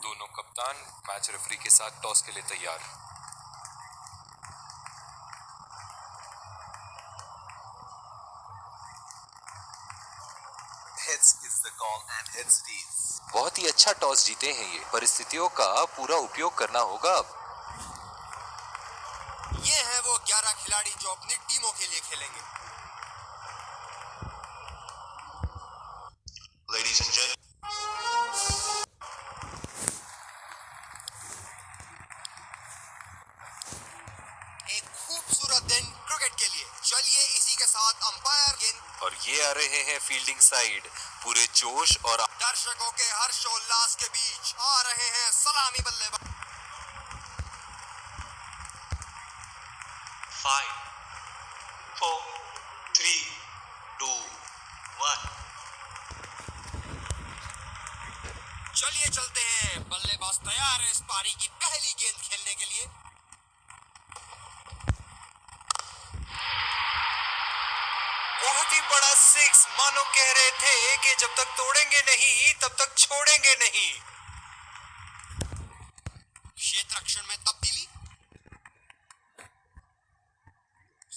दोनों कप्तान match referee के साथ टॉस के लिए तैयार। Heads is the call and heads it is. बहुत ही अच्छा टॉस जीते हैं ये, परिस्थितियों का पूरा उपयोग करना होगा अब। ये हैं वो 11 खिलाड़ी जो अपनी टीमों के लिए खेलेंगे। Ladies and gentlemen, एक खूबसूरत दिन क्रिकेट के लिए। चलिए इसी के साथ अंपायर गेंद और ये आ रहे हैं फील्डिंग साइड, पूरे जोश और दर्शकों के हर्षोल्लास के बीच आ रहे हैं सलामी बल्लेबाज। 5, 4, 3, 2, 1. चलिए चलते हैं, बल्लेबाज तैयार है इस पारी की पहली गेंद खेलने के लिए। बहुत ही बड़ा सिक्स, मानो कह रहे थे कि जब तक तोड़ेंगे नहीं तब तक छोड़ेंगे नहीं। क्षेत्र रक्षण में तब्दीली।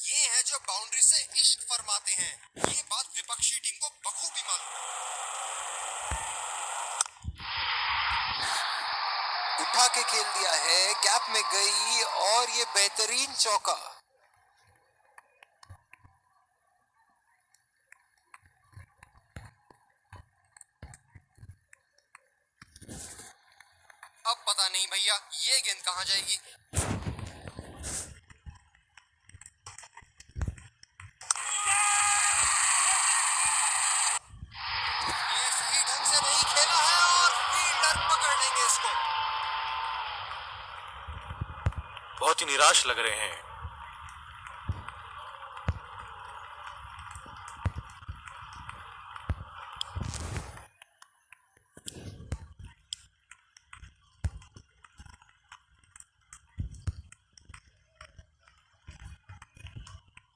ये हैं जो बाउंड्री से इश्क फरमाते हैं, ये बात विपक्षी टीम को बखूबी मालूम है। उठा के खेल दिया है, गैप में गई और ये बेहतरीन चौका। अब पता नहीं भैया ये गेंद कहां जाएगी। ये सही ढंग से नहीं खेला है और फील्डर पकड़ लेंगे इसको। बहुत ही निराश लग रहे हैं।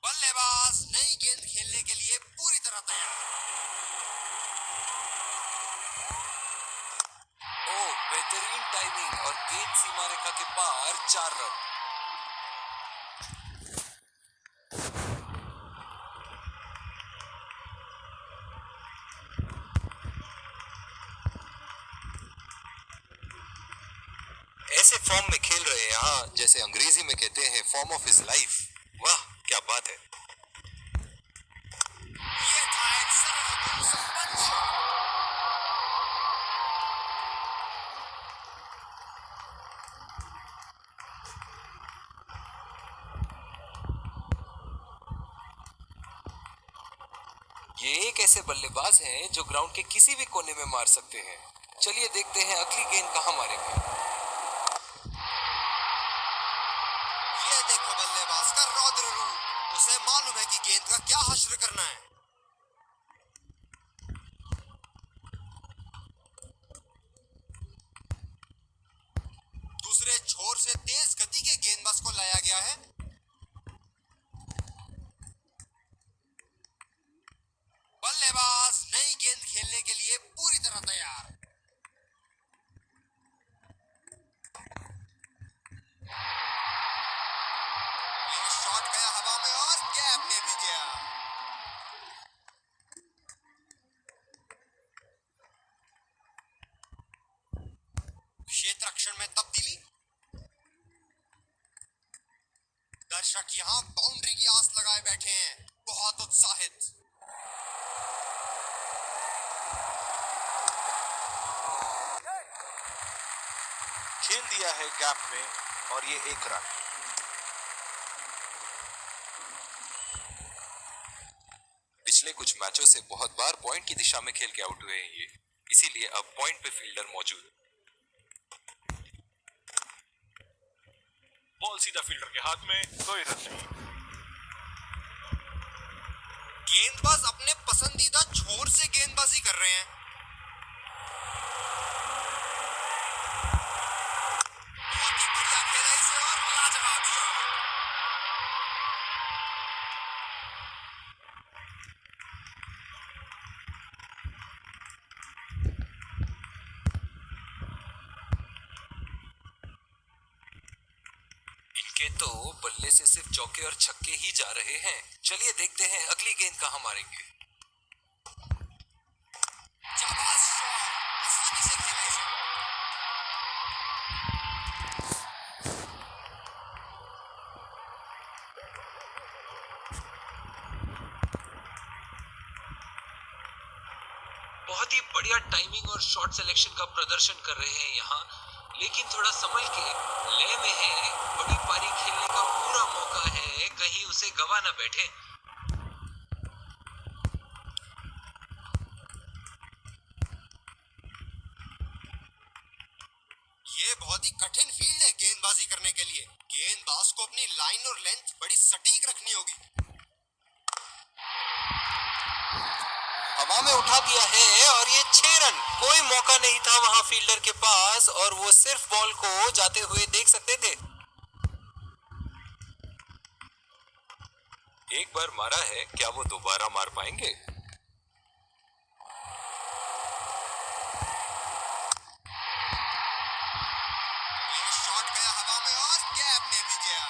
बल्लेबाज नई गेंद खेलने के लिए पूरी तरह तैयार। ओह, बेहतरीन टाइमिंग और गेंद सीमा रेखा के पार 4 रन। ऐसे फॉर्म में खेल रहे हैं यहाँ, जैसे अंग्रेजी में कहते हैं फॉर्म ऑफ हिज लाइफ। वाह क्या बात है। ये था एक सरल संपन्न शॉट। ये एक ऐसे बल्लेबाज हैं जो ग्राउंड के किसी भी कोने में मार सकते हैं। चलिए देखते हैं अगली गेंद कहां मारेंगे। ये देखो बल्लेबाज का रौद्र रूप, उसे मालूम है कि गेंद का क्या हश्र करना है। दूसरे छोर से तेज गति के गेंदबाज को लाया गया है। बल्लेबाज नई गेंद खेलने के लिए पूरी तरह तैयार। ये शॉट गया हवा में और गैप में भी गया। क्षेत्र रक्षण में तब्दीली। दर्शक यहां बाउंड्री की आस लगाए बैठे हैं, बहुत उत्साहित। खेल दिया है गैप में और ये 1 रन। पिछले कुछ मैचों से बहुत बार पॉइंट की दिशा में खेल के आउट हुए हैं ये, इसीलिए अब पॉइंट पे फील्डर मौजूद। बॉल सीधा फील्डर के हाथ में, कोई रन नहीं। गेंदबाज अपने पसंदीदा छोर से गेंदबाजी कर रहे हैं। बहुत ही बढ़िया खेला इसे और लाजवाब शॉट। ये तो बल्ले से सिर्फ चौके और छक्के ही जा रहे हैं। चलिए देखते हैं अगली गेंद कहां मारेंगे। जाबाज शॉट, आसानी से खेला इसे। बहुत ही बढ़िया टाइमिंग और शॉट सिलेक्शन का प्रदर्शन कर रहे हैं यहाँ, लेकिन थोड़ा संभल के, लय में है, बड़ी पारी खेलने का पूरा मौका है, कहीं उसे गवा ना बैठे। ये बहुत ही कठिन फील्ड है गेंदबाजी करने के लिए। गेंदबाज को अपनी लाइन और लेंथ बड़ी सटीक रखनी होगी। हवा में उठा दिया है और ये 6 रन। कोई मौका नहीं था वहां फील्डर के पास और वो सिर्फ बॉल को जाते हुए देख सकते थे। एक बार मारा है, क्या वो दोबारा मार पाएंगे? ये शॉट गया हवा में और गैप में भी गया।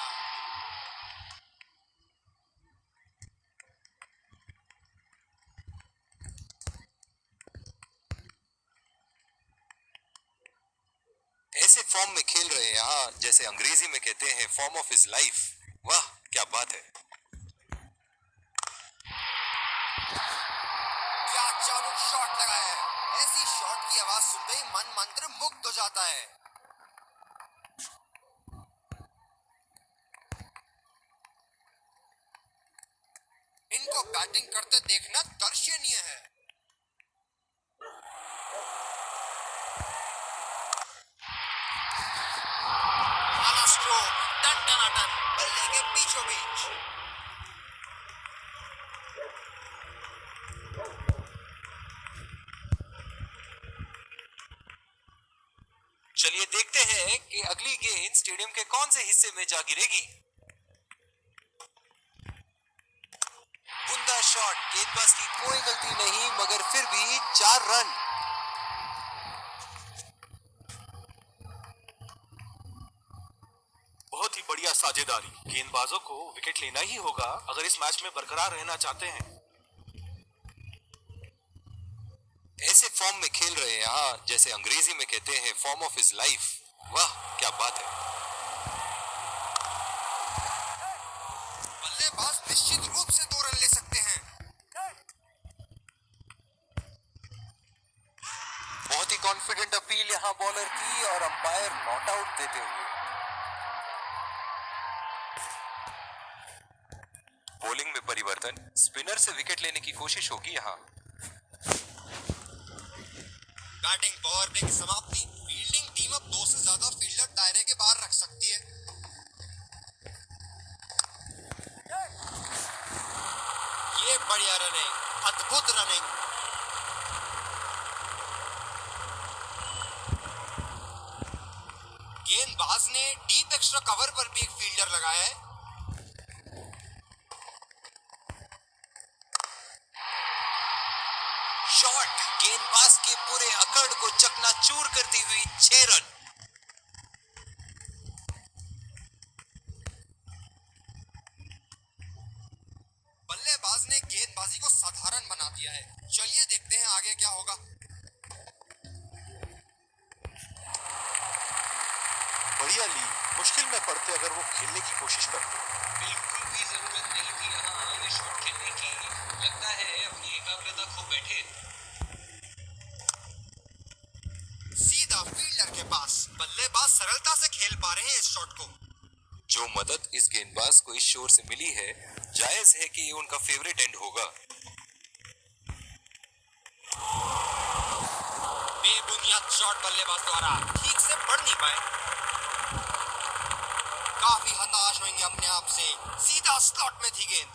ऐसे फॉर्म में खेल रहे हैं यहाँ, जैसे अंग्रेजी में कहते हैं फॉर्म ऑफ हिज लाइफ। वाह क्या बात है। क्या चालू शॉट लगाया है। ऐसी शॉट की आवाज सुनते ही मन मंत्र मुग्ध हो जाता है। इनको बैटिंग करते देखना दर्शनीय है। आला स्ट्रोक, टन टनाटन, बल्ले के बीचों बीच। चलिए देखते हैं कि अगली गेंद स्टेडियम के कौन से हिस्से में जा गिरेगी। उम्दा शॉट, गेंदबाज की कोई गलती नहीं, मगर फिर भी 4 रन। बहुत ही बढ़िया साझेदारी। गेंदबाजों को विकेट लेना ही होगा अगर इस मैच में बरकरार रहना चाहते हैं। ऐसे फॉर्म में खेल रहे हैं यहाँ, जैसे अंग्रेजी में कहते हैं फॉर्म ऑफ हिज लाइफ। वाह क्या बात है। बल्लेबाज निश्चित रूप से 2 रन ले सकते हैं। बहुत ही कॉन्फिडेंट अपील यहाँ बॉलर की और अंपायर नॉट आउट देते हुए। बॉलिंग में परिवर्तन, स्पिनर से विकेट लेने की कोशिश होगी यहाँ। बैटिंग पावर प्ले की समाप्ति। फील्डिंग टीम अब 2 से ज्यादा फील्डर दायरे के बाहर रख सकती है। ये बढ़िया रनिंग, अद्भुत रनिंग। गेंदबाज ने डीप एक्स्ट्रा कवर पर भी एक फील्डर लगाया है। शॉट, गेंदबाज के पूरे अकड़ को चकनाचूर करती हुई 6 रन। बल्लेबाज ने गेंदबाजी को साधारण बना दिया है। चलिए देखते हैं आगे क्या होगा। बढ़िया ली, मुश्किल में पड़ते अगर वो खेलने की कोशिश करते। बिल्कुल भी जरूरत नहीं थी यहाँ ये शॉट खेलने की। लगता है अपनी एकाग्रता खो बैठे। सीधा फील्डर के पास। बल्लेबाज सरलता से खेल पा रहे हैं इस शॉट को। जो मदद इस गेंदबाज को इस शोर से मिली है, जायज है कि ये उनका फेवरेट एंड होगा। बेबुनियाद शॉट बल्लेबाज द्वारा ठीक से पढ़ नहीं पाए। काफी हताश होंगे अपने आप से। सीधा स्लॉट में थी गेंद।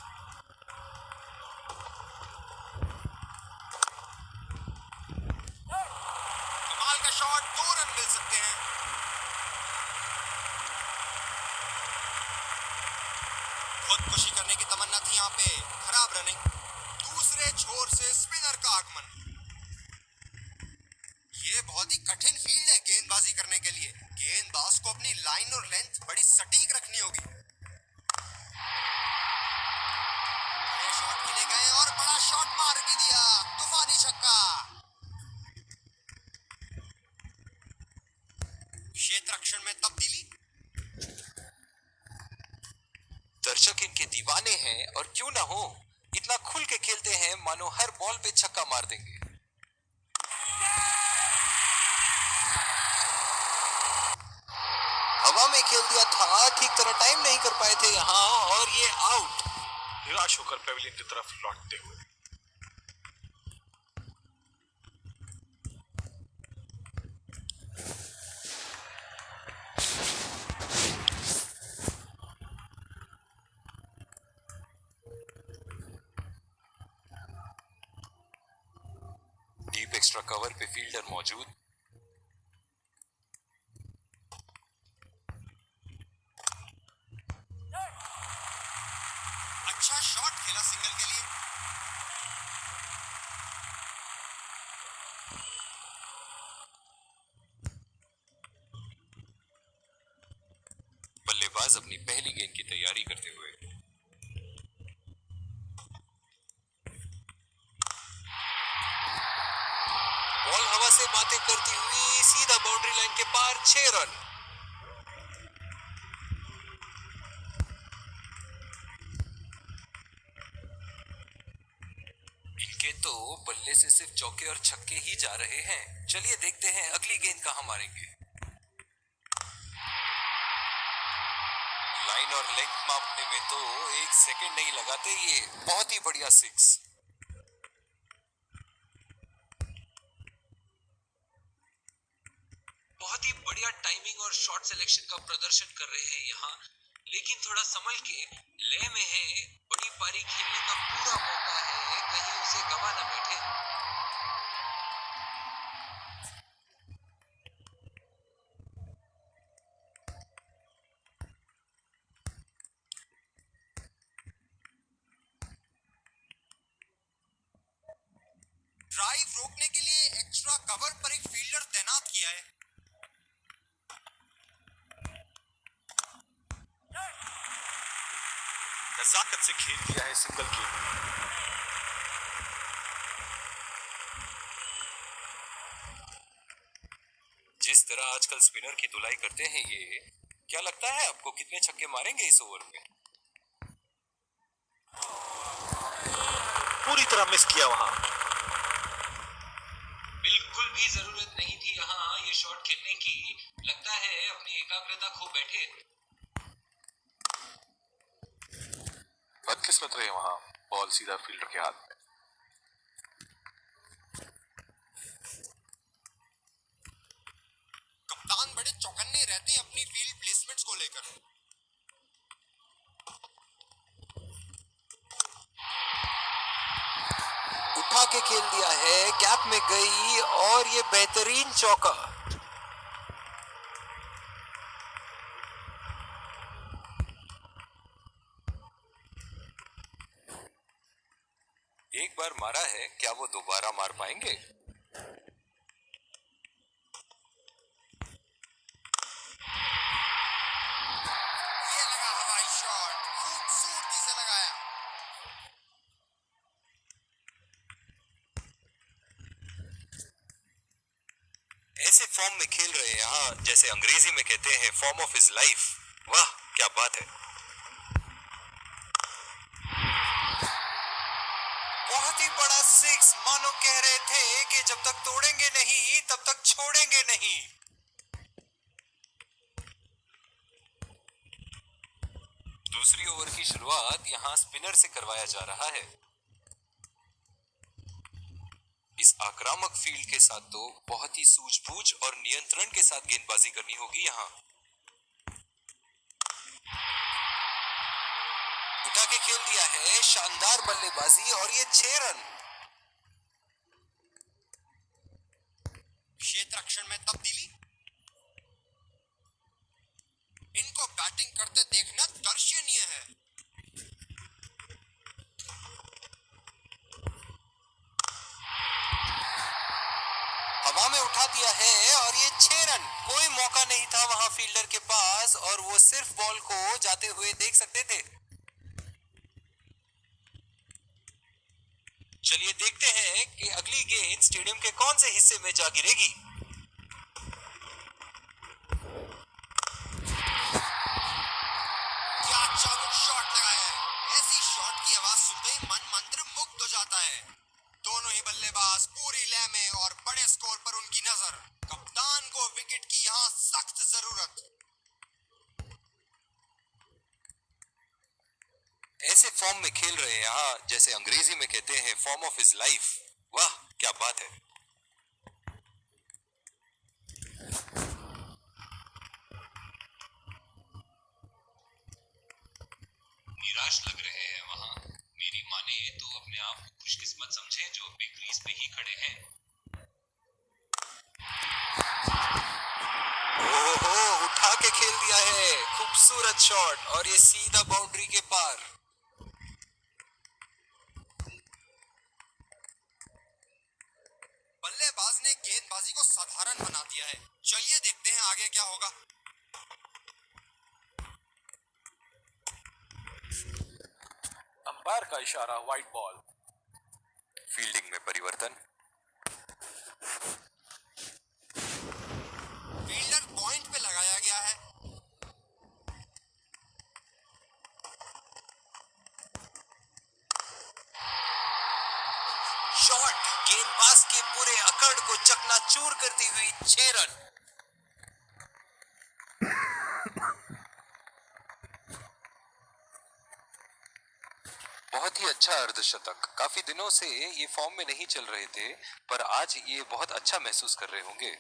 कमाल का शॉट, 2 रन मिल सकते हैं। खुदकुशी करने की तमन्ना थी यहाँ पे। खराब रनिंग। दूसरे छोर से स्पिनर का आगमन। ये बहुत ही कठिन फील्ड है गेंदबाजी करने के लिए। गेंदबाज को अपनी लाइन और लेंथ बड़ी सटीक रखनी होगी। क्यों ना हो, इतना खुल के खेलते हैं मानो हर बॉल पे छक्का मार देंगे। हवा में खेल दिया था, ठीक तरह टाइम नहीं कर पाए थे यहाँ, और ये आउट। निराश होकर पेविलियन की तरफ लौटते हुए। डीप एक्स्ट्रा कवर पे फील्डर मौजूद। अच्छा शॉट खेला सिंगल के लिए। बल्लेबाज अपनी पहली गेंद की तैयारी करते हुए। बॉल हवा से बातें करती हुई सीधा बाउंड्री लाइन के पार, 6 रन। इनके तो बल्ले से सिर्फ चौके और छक्के ही जा रहे हैं। चलिए देखते हैं अगली गेंद कहां मारेंगे। लाइन और लेंथ मापने में तो 1 सेकंड नहीं लगाते ये। बहुत ही बढ़िया 6। बहुत ही बढ़िया टाइमिंग और शॉट सिलेक्शन का प्रदर्शन कर रहे हैं यहाँ, लेकिन थोड़ा संभल के, लय में है। बड़ी पारी खेलने का पूरा मौका है, कहीं उसे गवा ना बैठे। ड्राइव रोकने के लिए एक्स्ट्रा कवर पर एक फील्डर तैनात किया है। नजाकत से खेल दिया है सिंगल के। जिस तरह आजकल स्पिनर की धुलाई करते हैं ये, क्या लगता है आपको कितने छक्के मारेंगे इस ओवर में? पूरी तरह मिस किया वहां। बिल्कुल भी जरूरत नहीं थी यहाँ ये शॉट खेलने की। लगता है अपनी एकाग्रता खो बैठे। बदकिस्मत रहे वहां, बॉल सीधा फील्डर के हाथ में। कप्तान बड़े चौकन्ने रहते हैं अपनी फील्ड प्लेसमेंट्स को लेकर। उठा के खेल दिया है, गैप में गई, और ये बेहतरीन चौका। एक बार मारा है, क्या वो दोबारा मार पाएंगे? ये लगा हवाई शॉट, खूबसूरती से लगाया। ऐसे फॉर्म में खेल रहे हैं यहाँ, जैसे अंग्रेजी में कहते हैं फॉर्म ऑफ हिज लाइफ। वाह क्या बात है। बहुत ही बड़ा 6, मानो कह रहे थे कि जब तक तोड़ेंगे नहीं तब तक छोड़ेंगे नहीं। दूसरी ओवर की शुरुआत यहां स्पिनर से करवाया जा रहा है। इस आक्रामक फील्ड के साथ तो बहुत ही सूझबूझ और नियंत्रण के साथ गेंदबाजी करनी होगी यहां। उठा के खेल दिया है, शानदार बल्लेबाजी, और ये 6 रन। क्षेत्र रक्षण में तब्दीली। इनको बैटिंग करते देखना दर्शनीय है। हवा में उठा दिया है, और ये 6 रन। कोई मौका नहीं था वहां फील्डर के पास, और वो सिर्फ बॉल को जाते हुए देख सकते थे। चलिए देखते हैं कि अगली गेंद स्टेडियम के कौन से हिस्से में जा गिरेगी। क्या चाबुक शॉट लगाया है। ऐसी शॉट की आवाज फॉर्म में खेल रहे हैं यहाँ, जैसे अंग्रेजी में कहते हैं फॉर्म ऑफ हिज लाइफ। वाह क्या बात है। निराश लग रहे हैं वहां। मेरी माने तो अपने आप को खुशकिस्मत समझे जो अभी क्रीज पे ही खड़े हैं। ओहो, उठा के खेल दिया है, खूबसूरत शॉट, और ये सीधा बाउंड्री के पार। बल्लेबाज ने गेंदबाजी को साधारण बना दिया है। चलिए देखते हैं आगे क्या होगा। अंपायर का इशारा, वाइड बॉल। फील्डिंग में परिवर्तन। फील्डर पॉइंट पे लगाया गया है। शॉट गेंदबाज के पूरे अकड़ को चकनाचूर करती हुई 6 रन। बहुत ही अच्छा अर्धशतक। काफी दिनों से ये फॉर्म में नहीं चल रहे थे, पर आज ये बहुत अच्छा महसूस कर रहे होंगे।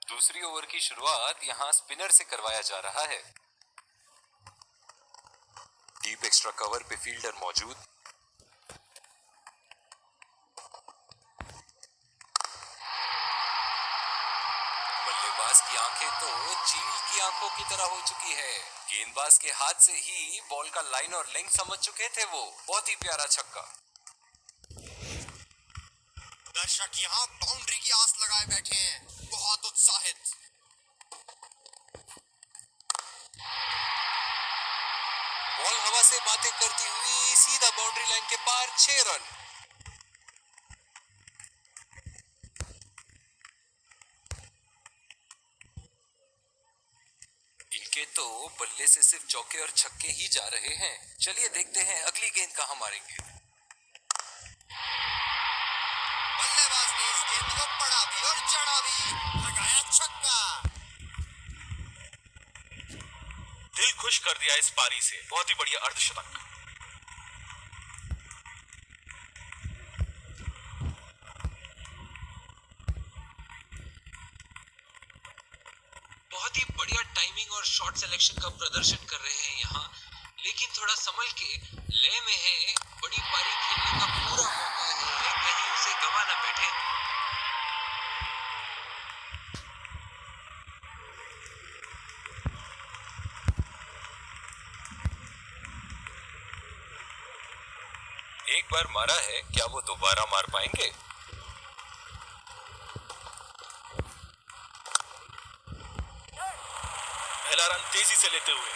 दूसरी ओवर की शुरुआत यहां स्पिनर से करवाया जा रहा है। डीप एक्स्ट्रा कवर पे फील्डर मौजूद। बल्लेबाज की आंखें तो चील की आंखों की तरह हो चुकी है। गेंदबाज के हाथ से ही बॉल का लाइन और लेंथ समझ चुके थे वो। बहुत ही प्यारा छक्का। दर्शक यहाँ बाउंड्री की आस लगाए बैठे हैं, बहुत उत्साहित। बॉल हवा से बातें करती हुई सीधा बाउंड्री लाइन के पार, 6 रन। इनके तो बल्ले से सिर्फ चौके और छक्के ही जा रहे हैं। चलिए देखते हैं अगली गेंद कहां मारेंगे। बल्लेबाज ने इस गेंद को पड़ा भी और चढ़ा भी, लगाया छक्का। दिल खुश कर दिया इस पारी से। बहुत ही बढ़िया अर्धशतक। बहुत ही बढ़िया टाइमिंग और शॉट सिलेक्शन का प्रदर्शन कर रहे हैं यहाँ, लेकिन थोड़ा संभल के, लय में है। बड़ी पारी खेलने का पूरा मौका है, कहीं उसे गवा ना बैठे। एक बार मारा है, क्या वो दोबारा मार पाएंगे? पहला रन तेजी से लेते हुए।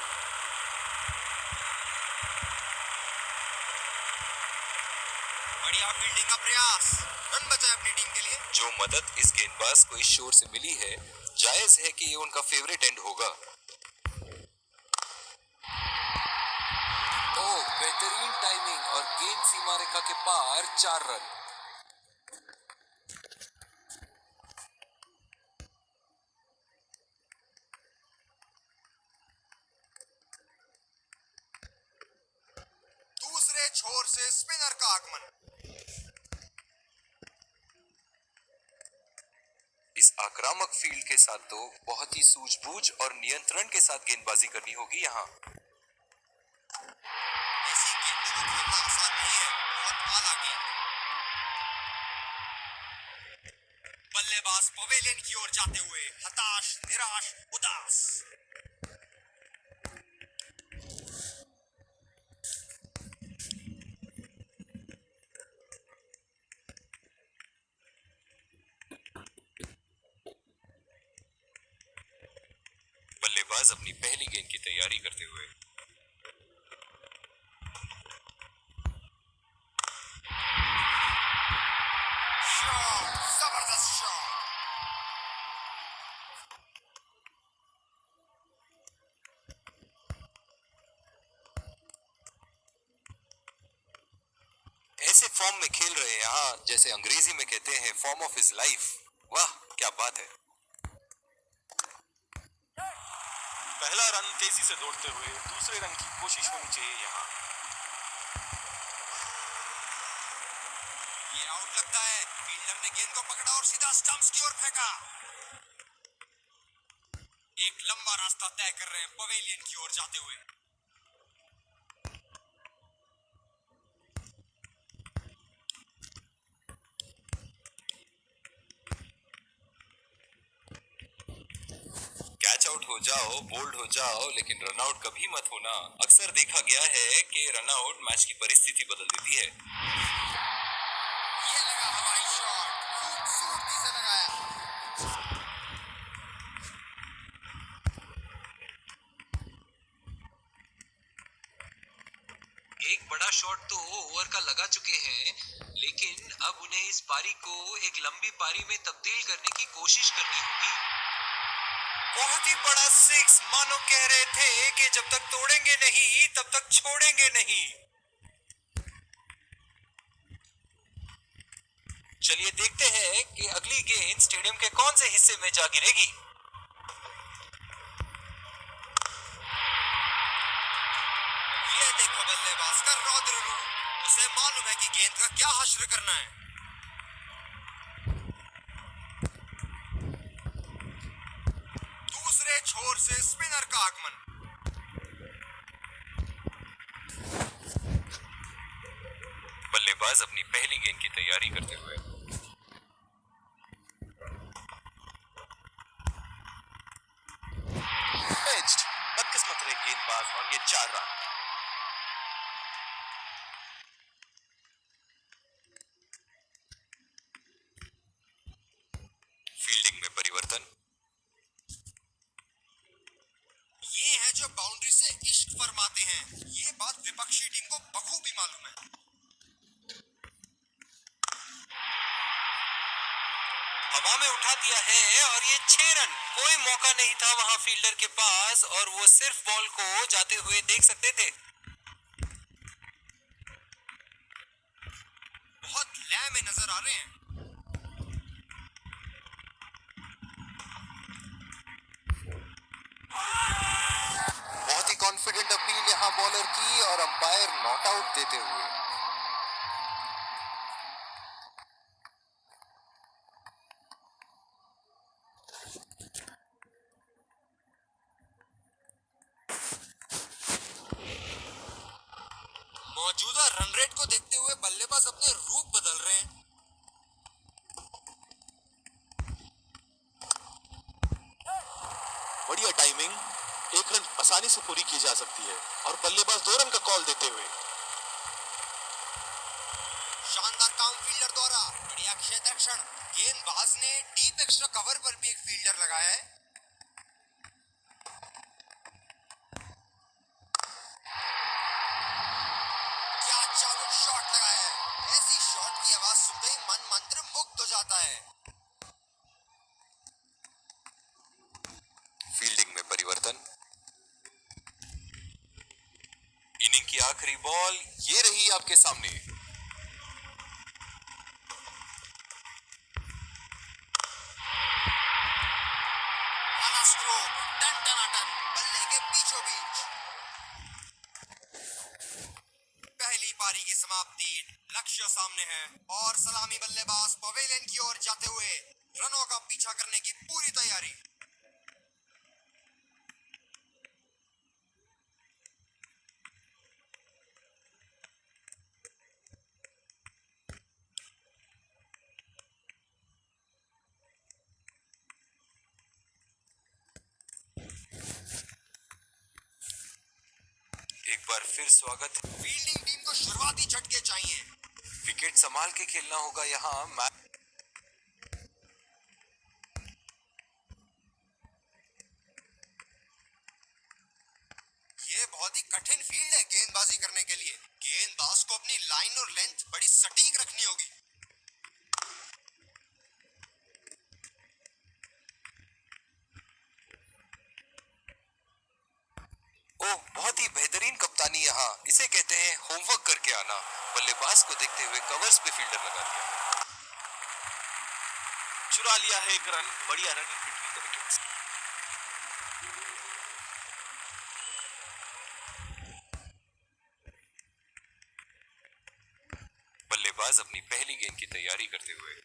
बढ़िया फील्डिंग का प्रयास, रन बचाए अपनी टीम के लिए। जो मदद इस गेंदबाज को इस शोर से मिली है, जायज है कि ये उनका फेवरेट एंड होगा। ओह, बेहतरीन टाइमिंग और गेंद सीमा रेखा के पार, 4 रन। दूसरे छोर से स्पिनर का आगमन। इस आक्रामक फील्ड के साथ तो बहुत ही सूझबूझ और नियंत्रण के साथ गेंदबाजी करनी होगी यहाँ। ऐसी गेंदों को खेलना आसान नहीं है, बहुत आला गेंद। बल्लेबाज पवेलियन की ओर जाते हुए हताश, निराश, उदास। बल्लेबाज अपनी पहली गेंद की तैयारी करते हुए। शॉट, जबरदस्त शॉट। ऐसे फॉर्म में खेल रहे हैं यहाँ, जैसे अंग्रेजी में कहते हैं फॉर्म ऑफ हिज लाइफ। वाह क्या बात है। पहला रन तेजी से दौड़ते हुए दूसरे रन की कोशिश होनी चाहिए यहाँ। ये आउट लगता है। फील्डर ने गेंद को पकड़ा और सीधा स्टंप्स की ओर फेंका। एक लंबा रास्ता तय कर रहे हैं पवेलियन की ओर जाते हुए। कैच आउट हो जाओ, बोल्ड हो जाओ, लेकिन रन आउट कभी मत होना। अक्सर देखा गया है कि रन आउट मैच की परिस्थिति बदल देती है। ये लगा हवाई शॉट, खूबसूरती से लगाया। एक बड़ा शॉट तो ओवर का लगा चुके हैं, लेकिन अब उन्हें इस पारी को एक लंबी पारी में तब्दील करने की कोशिश करनी होगी। बहुत ही बड़ा सिक्स, मानो कह रहे थे कि जब तक तोड़ेंगे नहीं तब तक छोड़ेंगे नहीं। चलिए देखते हैं कि अगली गेंद स्टेडियम के कौन से हिस्से में जा गिरेगी। ये देखो बल्लेबाज का रौद्र रूप। उसे मालूम है कि गेंद का क्या हश्र करना है। दूसरे छोर से स्पिनर का आगमन। बल्लेबाज अपनी पहली गेंद की तैयारी करते हुए। बेंच्ड, बदकिस्मत रहे गेंदबाज और ये 4 रन। फील्डिंग में परिवर्तन। ये हैं जो बाउंड्री से इश्क फरमाते हैं। ये बात विपक्षी टीम को बखूबी मालूम है। हवा में उठा दिया है और ये 6 रन। कोई मौका नहीं था वहां फील्डर के पास और वो सिर्फ बॉल को जाते हुए देख सकते थे। बहुत लय में नजर आ रहे हैं। बहुत ही कॉन्फिडेंट अपील यहाँ बॉलर की और अंपायर नॉट आउट देते हुए। मौजूदा रन रेट को देखते हुए बल्लेबाज अपने रूप बदल रहे हैं। बढ़िया टाइमिंग, एक रन आसानी से पूरी की जा सकती है और बल्लेबाज 2 रन का कॉल देते हुए। शानदार काम फील्डर द्वारा। बढ़िया क्षेत्ररक्षण। गेंदबाज ने डीप एक्स्ट्रा कवर पर भी एक फील्डर लगाया है। क्या चालू शॉट लगाया है। ऐसी शॉट की आवाज सुनते ही मन मंत्र मुग्ध हो जाता है। फील्डिंग में परिवर्तन। इनिंग की आखिरी बॉल ये रही आपके सामने। वाला स्ट्रोक, टन टनाटन, बल्ले के बीचों बीच। पहली पारी की समाप्ति, लक्ष्य सामने है और सलामी बल्लेबाज पवेलियन की ओर जाते हुए रनों का पीछा करने की पूरी तैयारी। एक बार फिर स्वागत। फील्डिंग टीम को शुरुआती झटके चाहिए। विकेट संभाल के खेलना होगा यहाँ। ये बहुत ही कठिन फील्ड है गेंदबाजी करने के लिए। गेंदबाज को अपनी लाइन और लेंथ बड़ी सटीक रखनी होगी। ओह, बहुत ही बेहतरीन कप्तानी यहाँ। इसे कहते हैं होमवर्क करके आना। बल्लेबाज को देखते हुए कवर्स पे फील्डर लगा दिया। चुरा लिया है एक रन। बढ़िया रनिंग बिटवीन द विकेट्स। गेंदबाज अपनी पहली गेंद की तैयारी करते हुए।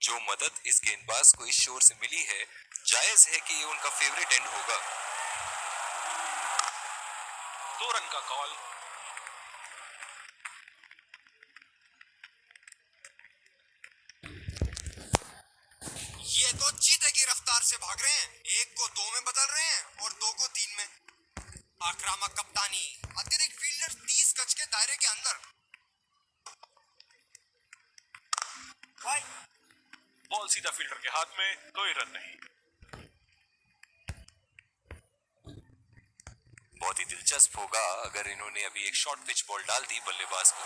जो मदद इस गेंदबाज को इस शोर से मिली है, जायज है कि ये उनका फेवरेट एंड होगा। 2 रन का कॉल। ये तो चीते की रफ्तार से भाग रहे हैं, 1 को 2 में बदल रहे हैं और 2 को 3 में। आक्रामक कप्तानी, अतिरिक्त फील्डर 30 गज के दायरे के अंदर। बॉल सीधा फील्डर के हाथ में, कोई रन नहीं। बहुत ही दिलचस्प होगा अगर इन्होंने अभी एक शॉर्ट पिच बॉल डाल दी बल्लेबाज को।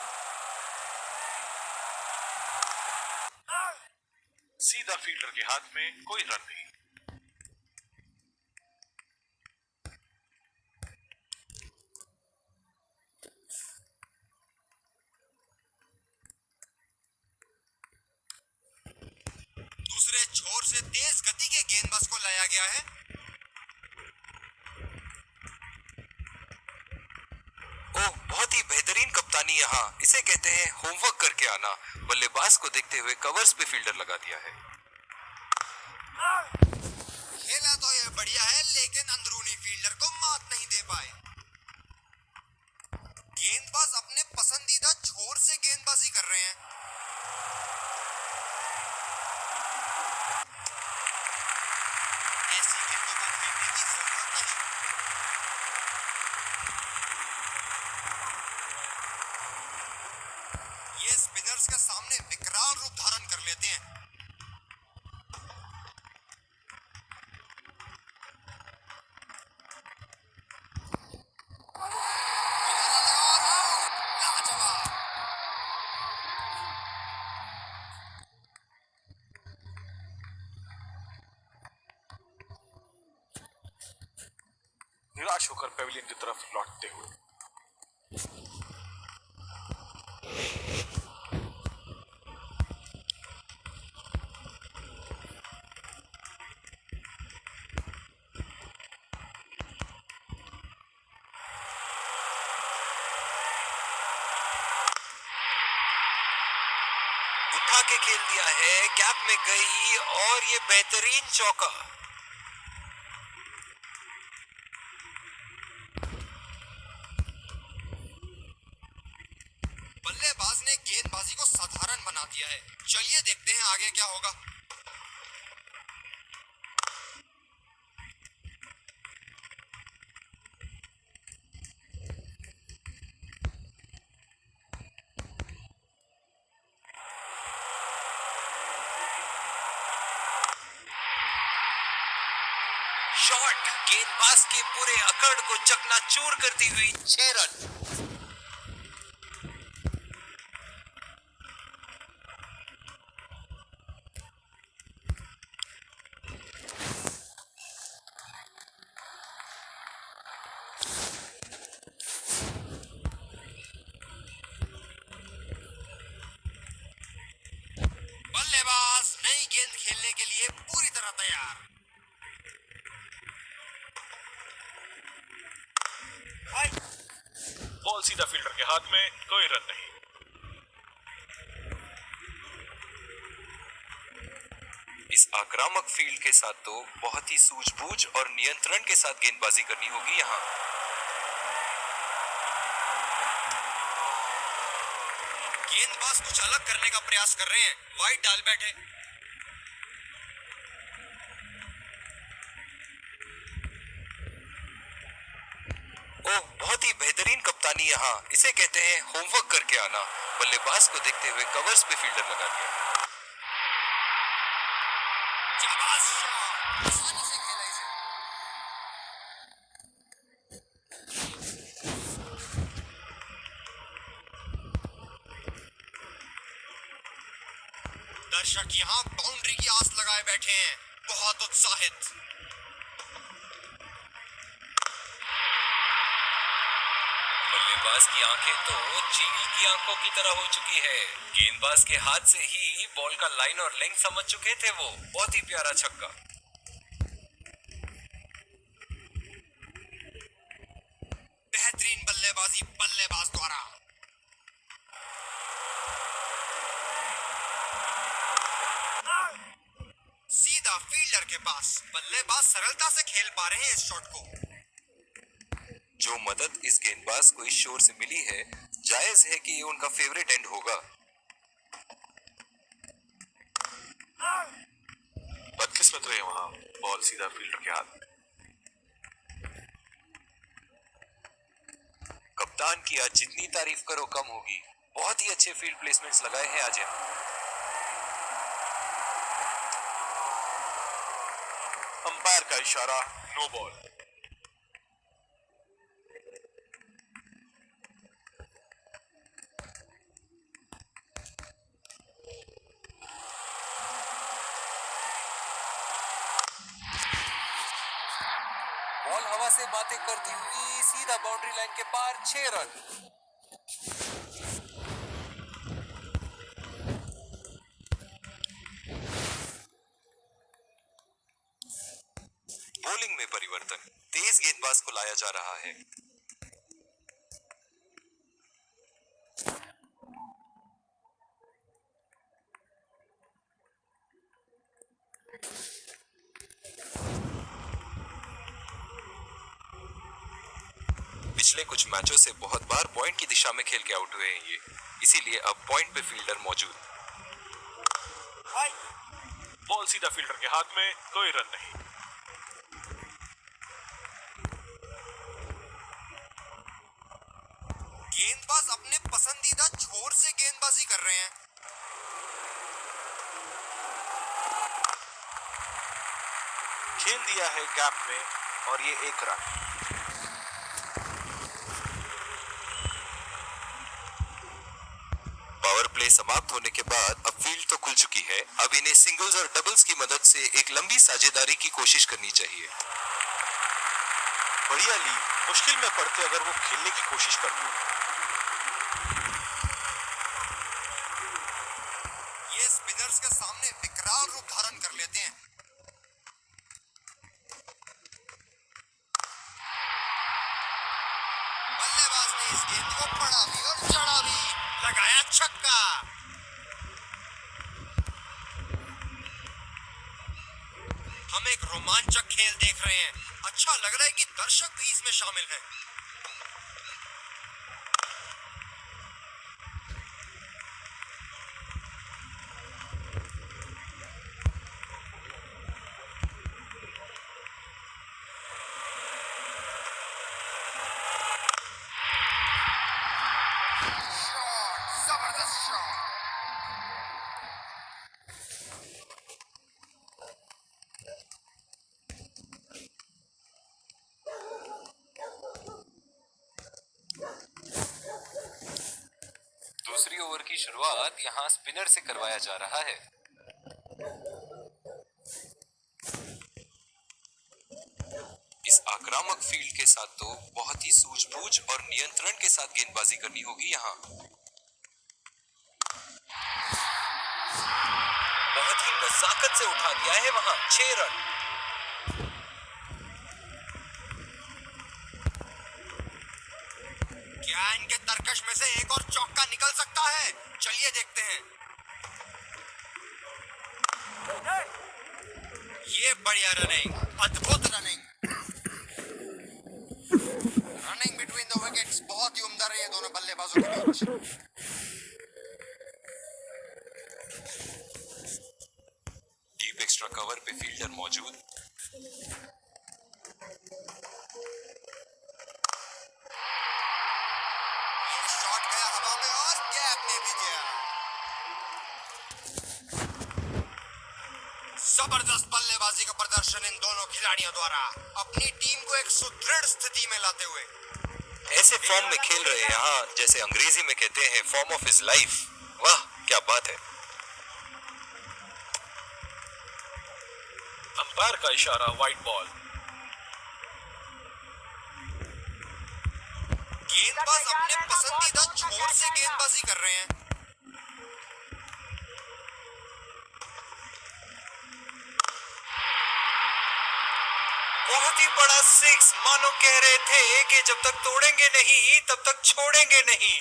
सीधा फील्डर के हाथ में, कोई रन नहीं। दूसरे छोर से तेज गति के गेंदबाज को लाया गया है। ओह, बहुत ही बेहतरीन कप्तानी यहाँ, इसे कहते हैं होमवर्क करके आना। बल्लेबाज को देखते हुए कवर्स पे फील्डर लगा दिया है। खेला तो ये बढ़िया है, लेकिन अंदरूनी फील्डर को मात नहीं दे पाए। गेंदबाज अपने पसंदीदा छोर से गेंदबाजी कर रहे हैं। ऐसी गेंदों को खेलने की जरूरत नहीं। ये स्पिनर्स के सामने विकराल रूप धारण कर लेते हैं। निराश होकर पेविलियन की तरफ लौटते हुए। उठा के खेल दिया है, गैप में गई और ये बेहतरीन चौका। बल्लेबाज ने गेंदबाजी को साधारण बना दिया है। चलिए देखते हैं आगे क्या होगा। शॉट गेंदबाज के पूरे अकड़ को चकनाचूर करती हुई 6 रन। बल्लेबाज नई गेंद खेलने के लिए पूरी तरह तैयार। बॉल सीधा फील्डर के हाथ में, कोई रन नहीं। इस आक्रामक फील्ड के साथ तो बहुत ही सूझबूझ और नियंत्रण के साथ गेंदबाजी करनी होगी यहाँ। गेंदबाज कुछ अलग करने का प्रयास कर रहे हैं, वाइड डाल बैठे। ओह, बहुत ही बेहतरीन कप्तानी यहाँ, इसे कहते हैं होमवर्क करके आना। बल्लेबाज को देखते हुए कवर्स पे फील्डर लगा दिया। शाबाश शॉट, आसानी से खेला इसे। दर्शक यहाँ बाउंड्री की आस लगाए बैठे हैं, बहुत उत्साहित। गेंदबाज की आंखें तो चील की आंखों की तरह हो चुकी है। गेंदबाज के हाथ से ही बॉल का लाइन और लेंथ समझ चुके थे वो। बहुत ही प्यारा छक्का। बेहतरीन बल्लेबाजी बल्लेबाज द्वारा। सीधा फील्डर के पास। बल्लेबाज सरलता से खेल पा रहे हैं इस शॉट को। जो मदद इस गेंदबाज को इस शोर से मिली है, जायज है कि ये उनका फेवरेट एंड होगा। बदकिस्मत रहे वहां, बॉल सीधा फील्डर के हाथ। कप्तान की आज जितनी तारीफ करो कम होगी। बहुत ही अच्छे फील्ड प्लेसमेंट्स लगाए हैं आज यहाँ। अंपायर का इशारा, नो बॉल। बॉल हवा से बातें करती हुई सीधा बाउंड्री लाइन के पार, 6 रन। बॉलिंग में परिवर्तन, तेज गेंदबाज को लाया जा रहा है। पिछले कुछ मैचों से बहुत बार पॉइंट की दिशा में खेल के आउट हुए हैं ये, इसीलिए अब पॉइंट पे फील्डर मौजूद। बॉल सीधा फील्डर के हाथ में, कोई रन नहीं। गेंदबाज अपने पसंदीदा छोर से गेंदबाजी कर रहे हैं। खेल दिया है गैप में और ये 1 रन। पावर प्ले समाप्त होने के बाद अब फील्ड तो खुल चुकी है। अब इन्हें सिंगल्स और डबल्स की मदद से एक लंबी साझेदारी की कोशिश करनी चाहिए। बढ़िया ली, मुश्किल में पड़ते अगर वो खेलने की कोशिश करते। ये स्पिनर्स के सामने विकराल रूप धारण कर लेते हैं। बल्लेबाज ने इस गेंद को पड़ा भी और चढ़ा भी, लगाया छक्का। हम एक रोमांचक खेल देख रहे हैं। अच्छा लग रहा है कि दर्शक भी इसमें शामिल हैं। जबरदस्त शॉट। दूसरी ओवर की शुरुआत यहां स्पिनर से करवाया जा रहा है। इस आक्रामक फील्ड के साथ तो बहुत ही सूझबूझ और नियंत्रण के साथ गेंदबाजी करनी होगी यहां। बहुत ही नजाकत से उठा दिया है वहां, 6 रन। क्या इनके तरकश में से एक और चौका निकल सकता है? चलिए देखते हैं। ये बढ़िया रनिंग, अद्भुत running. Running between the wickets बहुत ही उम्दा रही है दोनों बल्लेबाजों के बीच। डीप एक्स्ट्रा कवर पे फील्डर मौजूद। ये शॉट गया हवा में और गैप में भी गया। जबरदस्त बल्लेबाजी का प्रदर्शन इन दोनों खिलाड़ियों द्वारा, अपनी टीम को एक सुदृढ़ स्थिति में लाते हुए। ऐसे फॉर्म में खेल रहे हैं यहाँ, जैसे अंग्रेजी में कहते हैं फॉर्म ऑफ हिज लाइफ। वाह क्या बात है। अंपायर का इशारा, वाइड बॉल। गेंदबाज अपने पसंदीदा छोर से गेंदबाजी कर रहे हैं। बहुत ही बड़ा सिक्स, मानो कह रहे थे कि जब तक तोड़ेंगे नहीं तब तक छोड़ेंगे नहीं।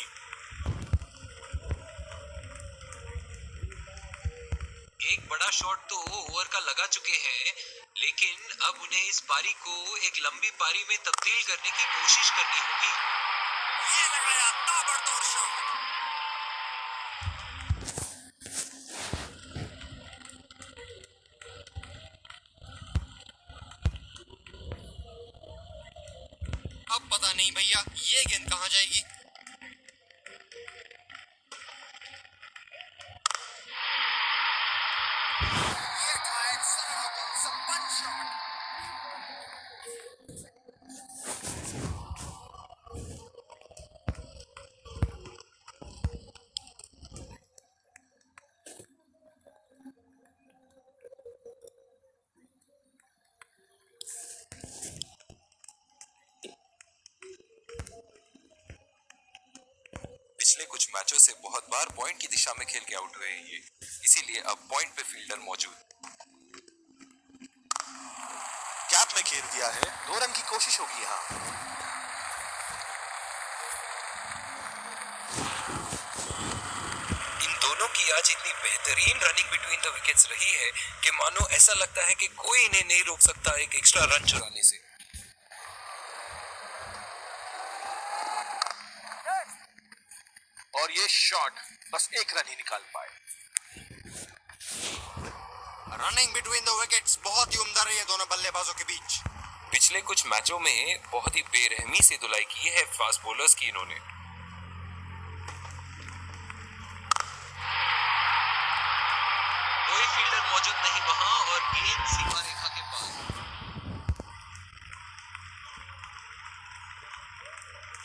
एक बड़ा शॉट तो ओवर का लगा चुके हैं, लेकिन अब उन्हें इस पारी को एक लंबी पारी में तब्दील करने की कोशिश करनी होगी। ये लगाया ताबड़तोड़ शॉट। अब पता नहीं भैया ये गेंद कहां जाएगी। ये था एक सरल पंच शॉट। पिछले कुछ मैचों से बहुत बार पॉइंट की दिशा में खेल के आउट हुए हैं ये, इसीलिए अब पॉइंट पे फील्डर मौजूद। गैप में घेर दिया है, 2 रन की कोशिश होगी यहाँ। इन दोनों की आज इतनी बेहतरीन रनिंग बिटवीन द विकेट्स रही है कि मानो ऐसा लगता है कि कोई इन्हें नहीं रोक सकता एक एक्स्ट्रा रन चुराने से। और ये शॉट बस 1 रन ही निकाल पाए। रनिंग बिटवीन द विकेट्स बहुत ही उम्दा रही है दोनों बल्लेबाजों के बीच। पिछले कुछ मैचों में बहुत ही बेरहमी से धुलाई की है फास्ट बॉलर्स की इन्होंने। कोई फील्डर मौजूद नहीं वहां और गेंद सीमा रेखा के पास।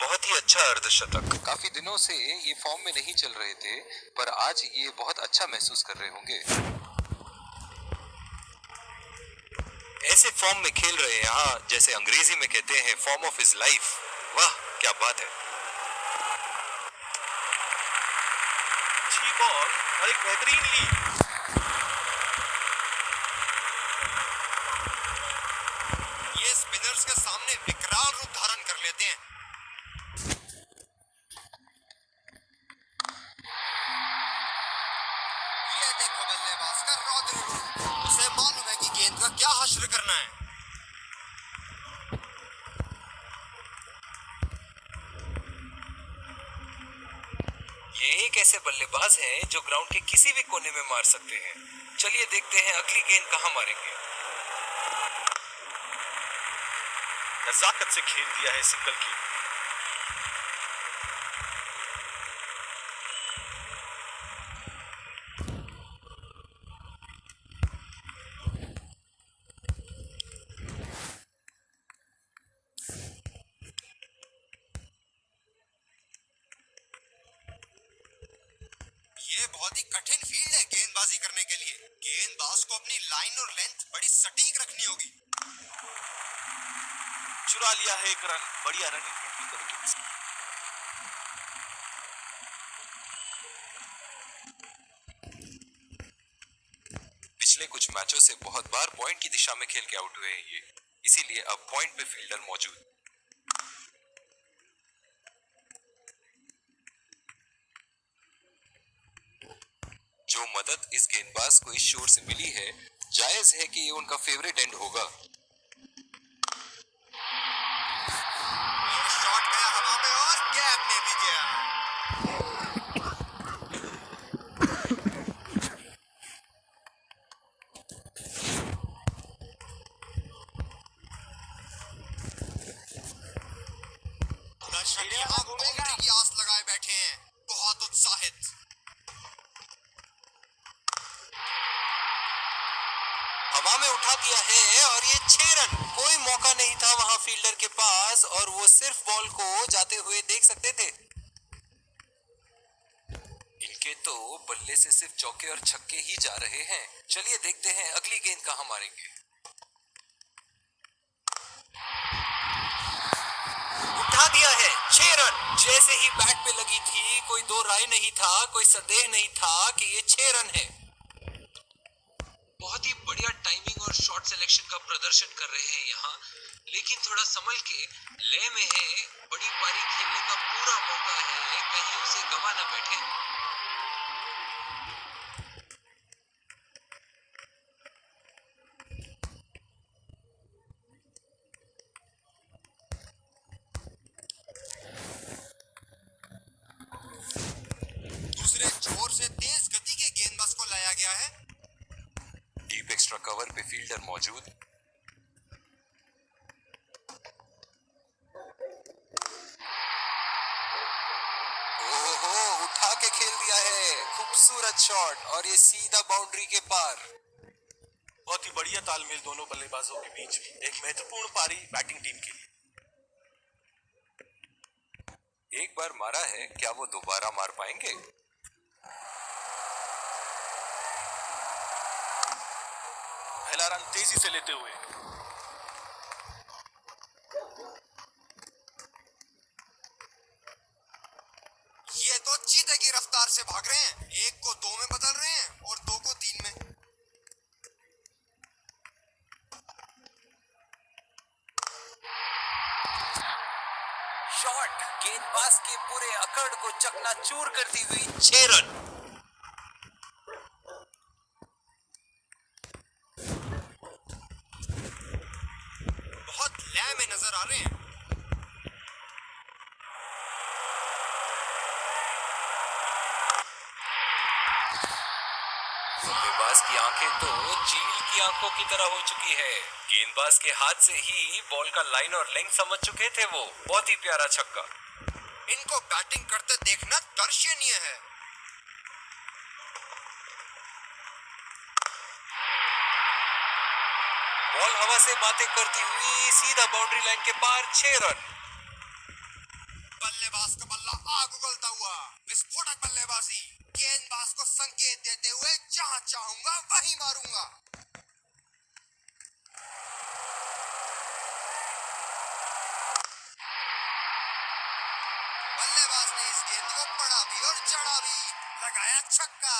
बहुत ही अच्छा अर्धशतक। काफी दिनों से ये फॉर्म में नहीं चल रहे थे, पर आज ये बहुत अच्छा महसूस कर रहे होंगे। ऐसे फॉर्म में खेल रहे हैं यहाँ, जैसे अंग्रेजी में कहते हैं फॉर्म ऑफ हिज लाइफ। वाह क्या बात है। अच्छी बॉल और एक बेहतरीन लीड। ये स्पिनर्स के सामने विकराल रूप धारण कर लेते हैं। ये देखो बल्लेबाज का रौद्र रूप। उसे मालूम है कि गेंद का क्या हश्र करना है। ये एक ऐसे बल्लेबाज हैं जो ग्राउंड के किसी भी कोने में मार सकते हैं। चलिए देखते हैं अगली गेंद कहां मारेंगे। नजाकत से खेल दिया है सिंगल की। ये बहुत ही कठिन फील्ड है गेंदबाजी करने के लिए। गेंदबाज को अपनी लाइन और लेंथ बड़ी सटीक रखनी होगी। चुरा लिया है 1 रन। बढ़िया रनिंग बिटवीन द विकेट्स। पिछले कुछ मैचों से बहुत बार पॉइंट की दिशा में खेल के आउट हुए हैं ये, इसीलिए अब पॉइंट पे फील्डर मौजूद। जो मदद इस गेंदबाज को इस शोर से मिली है, जायज है कि ये उनका फेवरेट एंड होगा। ये शॉट गया हवा में और गैप में भी गया। दर्शक यहाँ बाउंड्री की आस लगाए बैठे हैं, बहुत उत्साहित। हवा में उठा दिया है और ये 6 रन। कोई मौका नहीं था वहां फील्डर के पास और वो सिर्फ बॉल को जाते हुए देख सकते थे। इनके तो बल्ले से सिर्फ चौके और छक्के ही जा रहे हैं। चलिए देखते हैं अगली गेंद कहां मारेंगे। उठा दिया है, 6 रन। जैसे ही बैट पे लगी थी, कोई दो राय नहीं था, कोई संदेह नहीं था कि ये 6 रन है। बहुत ही बढ़िया टाइमिंग और शॉट सिलेक्शन का प्रदर्शन कर रहे हैं यहाँ, लेकिन थोड़ा संभल के, लय में है, बड़ी पारी खेलने का पूरा मौका है, कहीं उसे गवा ना बैठे। दूसरे छोर से तेज गति के गेंदबाज को लाया गया है। डीप एक्स्ट्रा कवर पे फील्डर मौजूद। ओहो, उठा के खेल दिया है, खूबसूरत शॉट और ये सीधा बाउंड्री के पार। बहुत ही बढ़िया तालमेल दोनों बल्लेबाजों के बीच, एक महत्वपूर्ण पारी बैटिंग टीम के लिए। एक बार मारा है, क्या वो दोबारा मार पाएंगे? पहला रन तेजी से लेते हुए ये तो चीते की रफ्तार से भाग रहे हैं, एक को 2 में बदल रहे हैं और 2 को 3 में। शॉट गेंदबाज के पूरे अकड़ को चकनाचूर करती हुई 6 रन। बहुत लय में नजर आ रहे हैं। बल्लेबाज की आंखें तो चील की आंखों की तरह हो चुकी है। गेंदबाज के हाथ से ही बॉल का लाइन और लेंथ समझ चुके थे वो। बहुत ही प्यारा छक्का। इनको बैटिंग करते देखना दर्शनीय है। बॉल हवा से बातें करती हुई सीधा बाउंड्री लाइन के पार 6 रन। बल्लेबाज का बल्ला आग उगलता हुआ, विस्फोटक बल्लेबाजी, गेंदबाज को संकेत देते हुए जहां चाहूंगा वहीं मारूंगा। बल्लेबाज ने इस गेंद को पड़ा भी और चढ़ा भी, लगाया छक्का।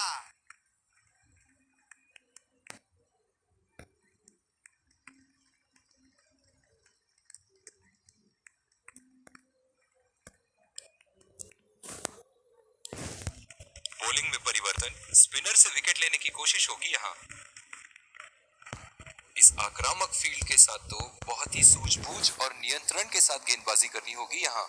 बॉलिंग में परिवर्तन, स्पिनर से विकेट लेने की कोशिश होगी यहाँ। इस आक्रामक फील्ड के साथ तो बहुत ही सूझबूझ और नियंत्रण के साथ गेंदबाजी करनी होगी यहाँ।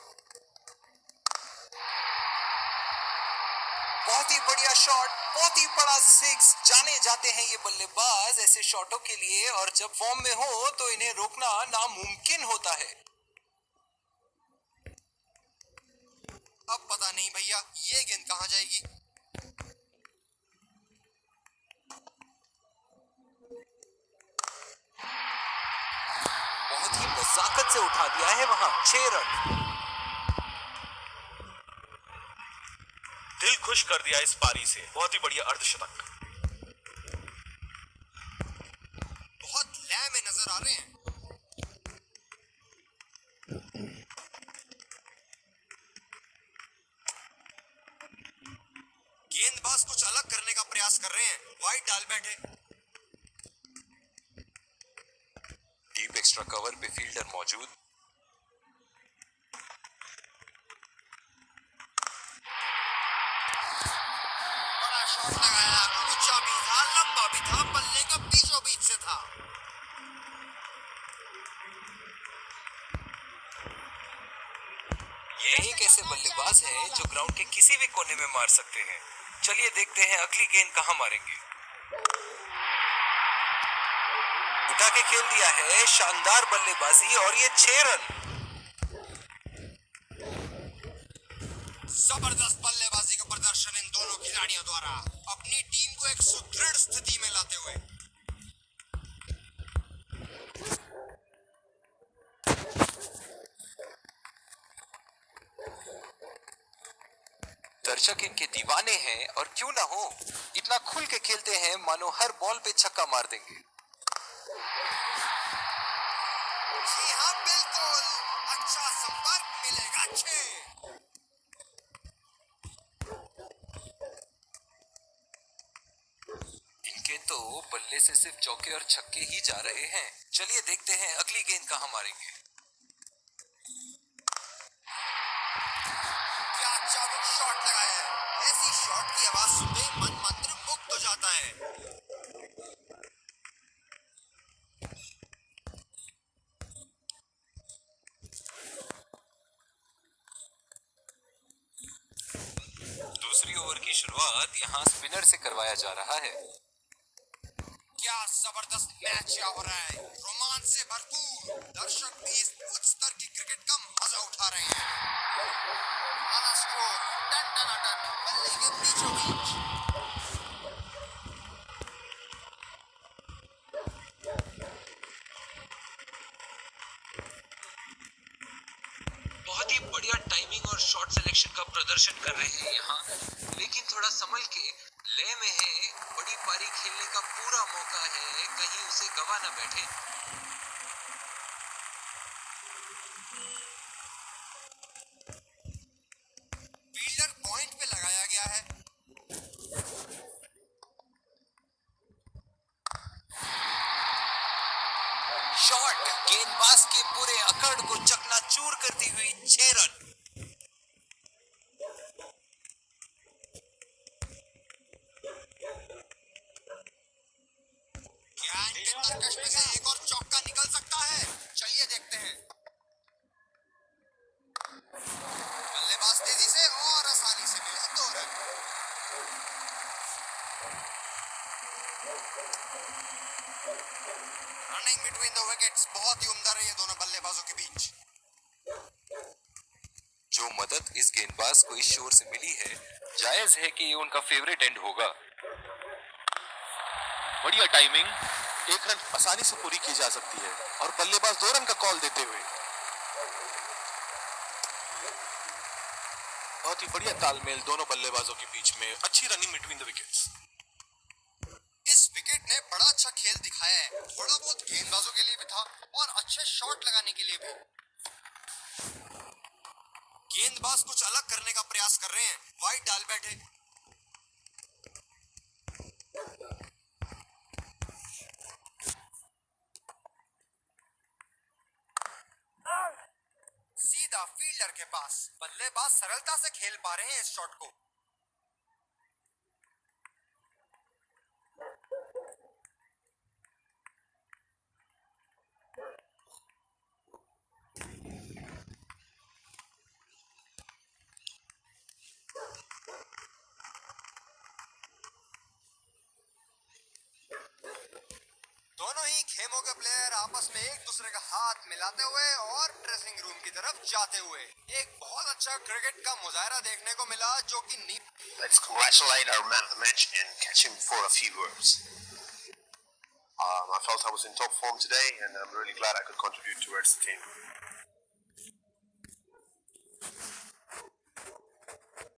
बहुत ही बढ़िया शॉट, बहुत ही बड़ा सिक्स। जाने जाते हैं ये बल्लेबाज ऐसे शॉटों के लिए, और जब फॉर्म में हो तो इन्हें रोकना नामुमकिन होता है। अब पता नहीं भैया ये गेंद कहां जाएगी। बहुत ही नजाकत से उठा दिया है वहां 6 रन। दिल खुश कर दिया इस पारी से। बहुत ही बढ़िया अर्धशतक। बहुत लय में नजर आ रहे हैं। गेंदबाज कुछ अलग करने का प्रयास कर रहे हैं, वाइड डाल बैठे। डीप एक्स्ट्रा कवर पे फील्डर मौजूद। बड़ा शॉट लगाया, ऊंचा भी था, लंबा भी था, बल्ले का बीचों बीच से था। यही कैसे बल्लेबाज हैं जो ग्राउंड के किसी भी कोने में मार सकते हैं। चलिए देखते हैं अगली गेंद कहां मारेंगे। उठा के खेल दिया है, शानदार बल्लेबाजी, और ये 6 रन। जबरदस्त बल्लेबाजी का प्रदर्शन इन दोनों खिलाड़ियों द्वारा, अपनी टीम को एक सुदृढ़ स्थिति में लाते हुए। दर्शक इनके दीवाने हैं, और क्यों ना हो, इतना खुल के खेलते हैं मानो हर बॉल पे छक्का मार देंगे। जी हाँ बिल्कुल, अच्छा संपर्क मिलेगा 6। तो बल्ले से सिर्फ चौके और छक्के ही जा रहे हैं। चलिए देखते हैं अगली गेंद कहां मारेंगे। क्या चाबुक शॉट लगाया है। ऐसी शॉट की आवाज सुनते ही मन मंत्र मुक्त हो जाता है। दूसरी ओवर की शुरुआत यहां स्पिनर से करवाया जा रहा है। क्या जबरदस्त मैच यहाँ हो रहा है। रोमांच से भरपूर। दर्शक भी इस उच्च स्तर की क्रिकेट का मजा उठा रहे हैं। आला स्ट्रोक, टन टन टन, बल्ले के बीचों बीच। बहुत ही बढ़िया टाइमिंग और शॉट सिलेक्शन का प्रदर्शन कर रहे हैं यहाँ, लेकिन थोड़ा संभल के। लय में है, बड़ी पारी खेलने का पूरा मौका है, कहीं उसे गवा ना बैठे। फील्डर पॉइंट पे लगाया गया है। शॉट गेंदबाज के पूरे अकड़ को चकनाचूर करती हुई 6 रन। क्या इनके तरकश में से एक और चौका निकल सकता है। चलिए देखते हैं। बल्लेबाज तेजी से और आसानी से मिले 2 run. Running between the wickets बहुत ही उम्दा रही है दोनों बल्लेबाजों के बीच। जो मदद इस गेंदबाज को इस शोर से मिली है, जायज है कि ये उनका फेवरेट एंड होगा। बढ़िया टाइमिंग, 1 रन आसानी से पूरी की जा सकती है और बल्लेबाज 2 रन का कॉल देते हुए बहुत ही बढ़िया तालमेल दोनों बल्लेबाजों के बीच में। अच्छी रनिंग बिटवीन द विकेट्स। इस विकेट ने बड़ा अच्छा खेल दिखाया है। थोड़ा बहुत गेंदबाजों के लिए भी था और अच्छे शॉट लगाने के लिए भी। गेंदबाज कुछ अलग करने का प्रयास कर रहे हैं। वाइड डाल बैठे। सीधा फील्डर के पास। बल्लेबाज सरलता से खेल पा रहे हैं इस शॉट को। दोनों ही खेमों के प्लेयर आपस में एक दूसरे का हाथ मिलाते हुए और ड्रेसिंग रूम की तरफ जाते हुए एक बहुत अच्छा क्रिकेट का मुजाहरा देखने को मिला, जो कि Let's congratulate our man of the match and catch him for a few words. I felt I was in top form today and I'm really glad I could contribute towards the team.